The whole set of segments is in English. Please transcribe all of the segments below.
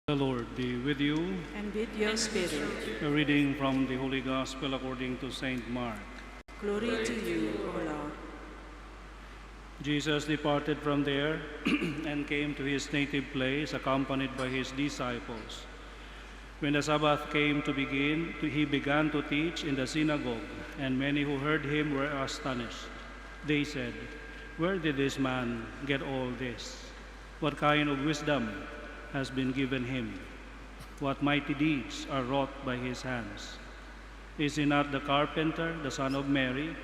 The Lord be with you. And with your spirit. A reading from the Holy Gospel according to Saint Mark. Glory to you, O Lord. Jesus departed from there and came to his native place, accompanied by his disciples. When the Sabbath came to begin, he began to teach in the synagogue, and many who heard him were astonished. They said, "Where did this man get all this? What kind of wisdom has been given him? What mighty deeds are wrought by his hands? Is he not the carpenter, the son of Mary,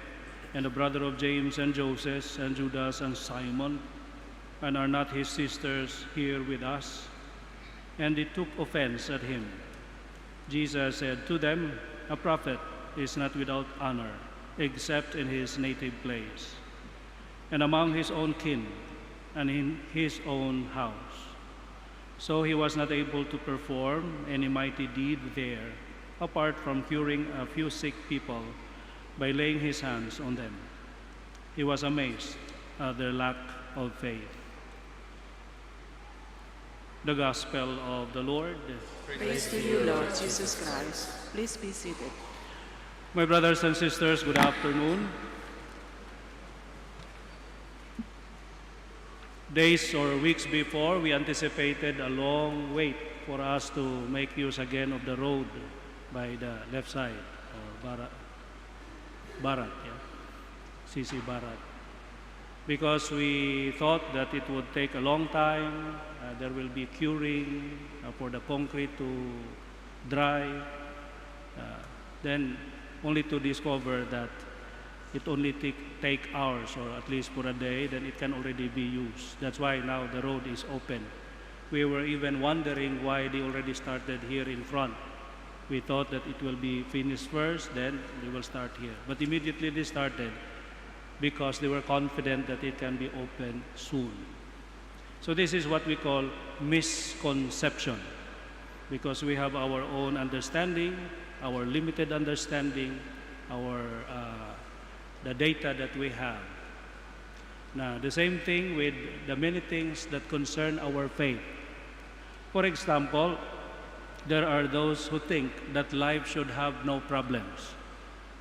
and the brother of James and Joseph and Judas and Simon? And are not his sisters here with us?" And they took offense at him. Jesus said to them, "A prophet is not without honor, except in his native place, and among his own kin, and in his own house." So he was not able to perform any mighty deed there, apart from curing a few sick people by laying his hands on them. He was amazed at their lack of faith. The Gospel of the Lord. Praise to you, Lord Jesus Christ. Please be seated. My brothers and sisters, good afternoon. Days or weeks before, we anticipated a long wait for us to make use again of the road by the left side, or Barat, yeah? CC Barat. Because we thought that it would take a long time, there will be curing for the concrete to dry, then only to discover that it only take hours, or at least for a day, then it can already be used. That's why now the road is open. We were even wondering why they already started here in front. We thought that it will be finished first, then they will start here. But immediately they started because they were confident that it can be open soon. So this is what we call misconception, because we have our own understanding, our limited understanding, the data that we have. Now, the same thing with the many things that concern our faith. For example, there are those who think that life should have no problems,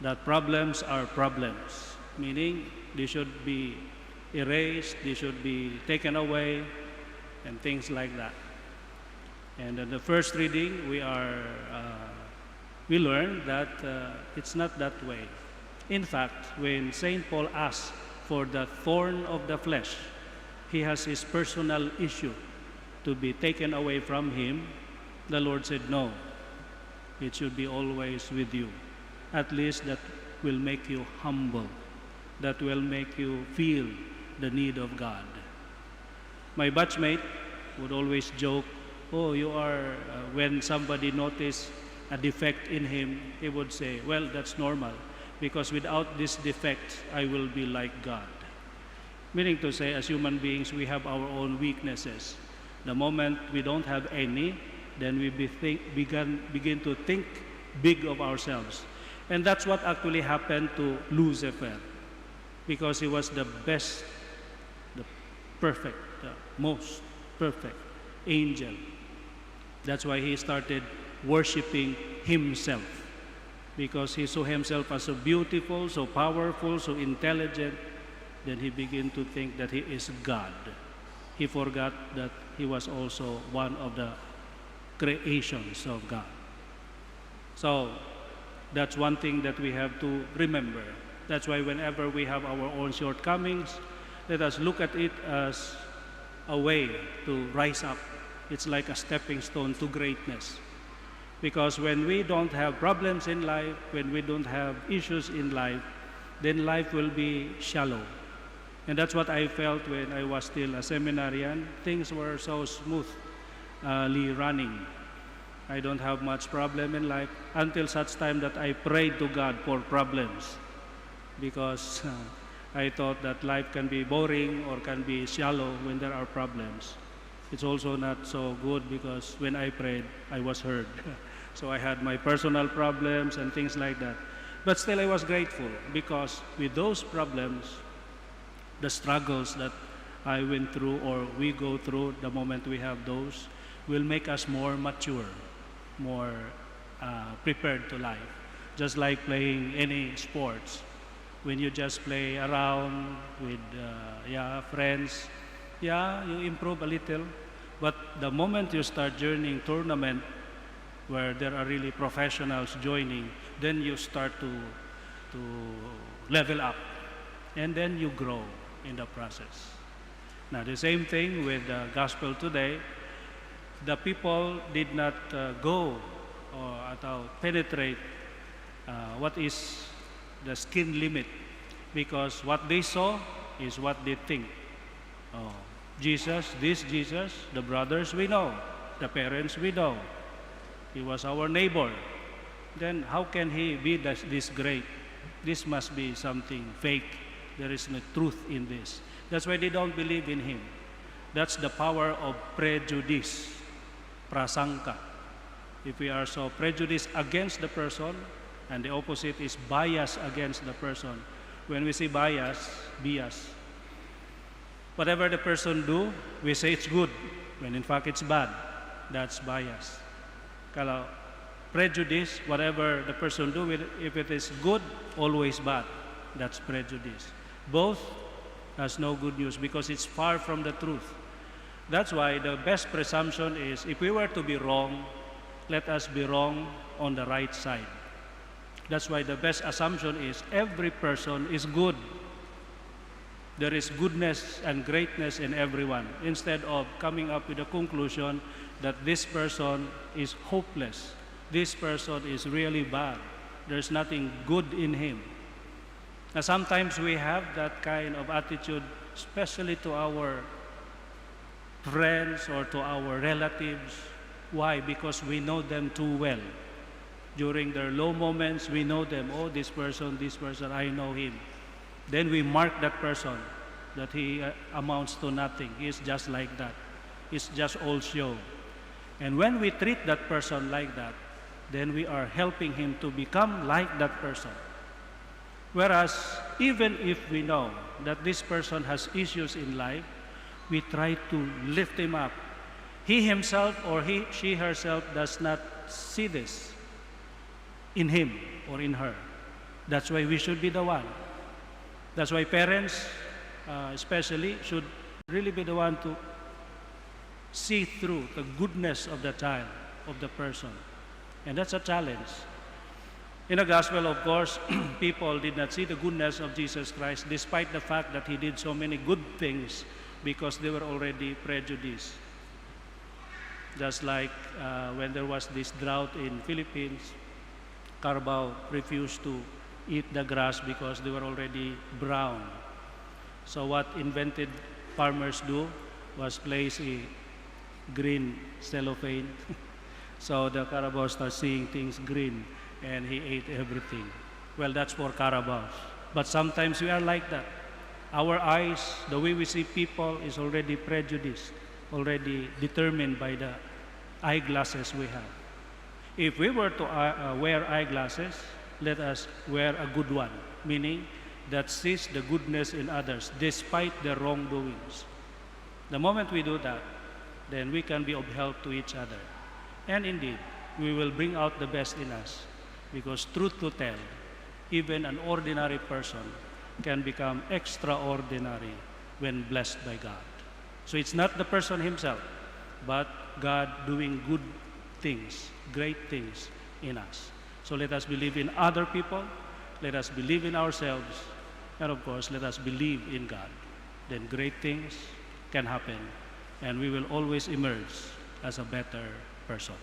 that problems are problems, meaning they should be erased, they should be taken away, and things like that. And in the first reading, we learned that it's not that way. In fact, when St. Paul asks for the thorn of the flesh, he has his personal issue to be taken away from him. The Lord said, "No, it should be always with you. At least that will make you humble. That will make you feel the need of God." My batchmate would always joke, "Oh, you are," when somebody noticed a defect in him, he would say, "Well, that's normal, because without this defect, I will be like God." Meaning to say, as human beings, we have our own weaknesses. The moment we don't have any, then we begin to think big of ourselves. And that's what actually happened to Lucifer, because he was the best, the perfect, the most perfect angel. That's why he started worshiping himself, because he saw himself as so beautiful, so powerful, so intelligent. Then he began to think that he is God. He forgot that he was also one of the creations of God. So that's one thing that we have to remember. That's why whenever we have our own shortcomings, let us look at it as a way to rise up. It's like a stepping stone to greatness. Because when we don't have problems in life, when we don't have issues in life, then life will be shallow. And that's what I felt when I was still a seminarian. Things were so smoothly running. I don't have much problem in life until such time that I prayed to God for problems, because I thought that life can be boring or can be shallow when there are problems. It's also not so good, because when I prayed, I was heard. So I had my personal problems and things like that. But still I was grateful, because with those problems, the struggles that I went through or we go through the moment we have those, will make us more mature, more prepared to life. Just like playing any sports. When you just play around with friends, you improve a little. But the moment you start joining tournament where there are really professionals joining, then you start to level up. And then you grow in the process. Now the same thing with the gospel today. The people did not go or penetrate what is the skin limit, because what they saw is what they think. Oh, Jesus, the brothers we know, the parents we know. He was our neighbor. Then how can he be this great? This must be something fake. There is no truth in this. That's why they don't believe in him. That's the power of prejudice, prasangka. If we are so prejudiced against the person, and the opposite is bias against the person. When we say bias, whatever the person do, we say it's good, when in fact it's bad. That's bias. Kalau prejudice, whatever the person do, if it is good, always bad. That's prejudice. Both has no good news because it's far from the truth. That's why the best presumption is, if we were to be wrong, let us be wrong on the right side. That's why the best assumption is every person is good. There is goodness and greatness in everyone, instead of coming up with a conclusion that this person is hopeless, this person is really bad, there's nothing good in him. Now sometimes we have that kind of attitude, especially to our friends or to our relatives. Why? Because we know them too well. During their low moments, we know them. Oh, this person, I know him. Then we mark that person, that he amounts to nothing. He is just like that. He's just all show. And when we treat that person like that, then we are helping him to become like that person. Whereas, even if we know that this person has issues in life, we try to lift him up. He himself or she herself does not see this in him or in her. That's why we should be the one. That's why parents, especially, should really be the one to see through the goodness of the child, of the person. And that's a challenge. In the gospel, of course, people did not see the goodness of Jesus Christ, despite the fact that he did so many good things, because they were already prejudiced. Just like when there was this drought in Philippines, Carabao refused to eat the grass because they were already brown. So what invented farmers do was place a green cellophane. So the Carabao started seeing things green, and he ate everything. Well, that's for Carabaos. But sometimes we are like that. Our eyes, the way we see people, is already prejudiced, already determined by the eyeglasses we have. If we were to wear eyeglasses, let us wear a good one, meaning that sees the goodness in others despite their wrongdoings. The moment we do that, then we can be of help to each other. And indeed, we will bring out the best in us, because truth to tell, even an ordinary person can become extraordinary when blessed by God. So it's not the person himself, but God doing good things, great things in us. So let us believe in other people, let us believe in ourselves, and of course, let us believe in God. Then great things can happen, and we will always emerge as a better person.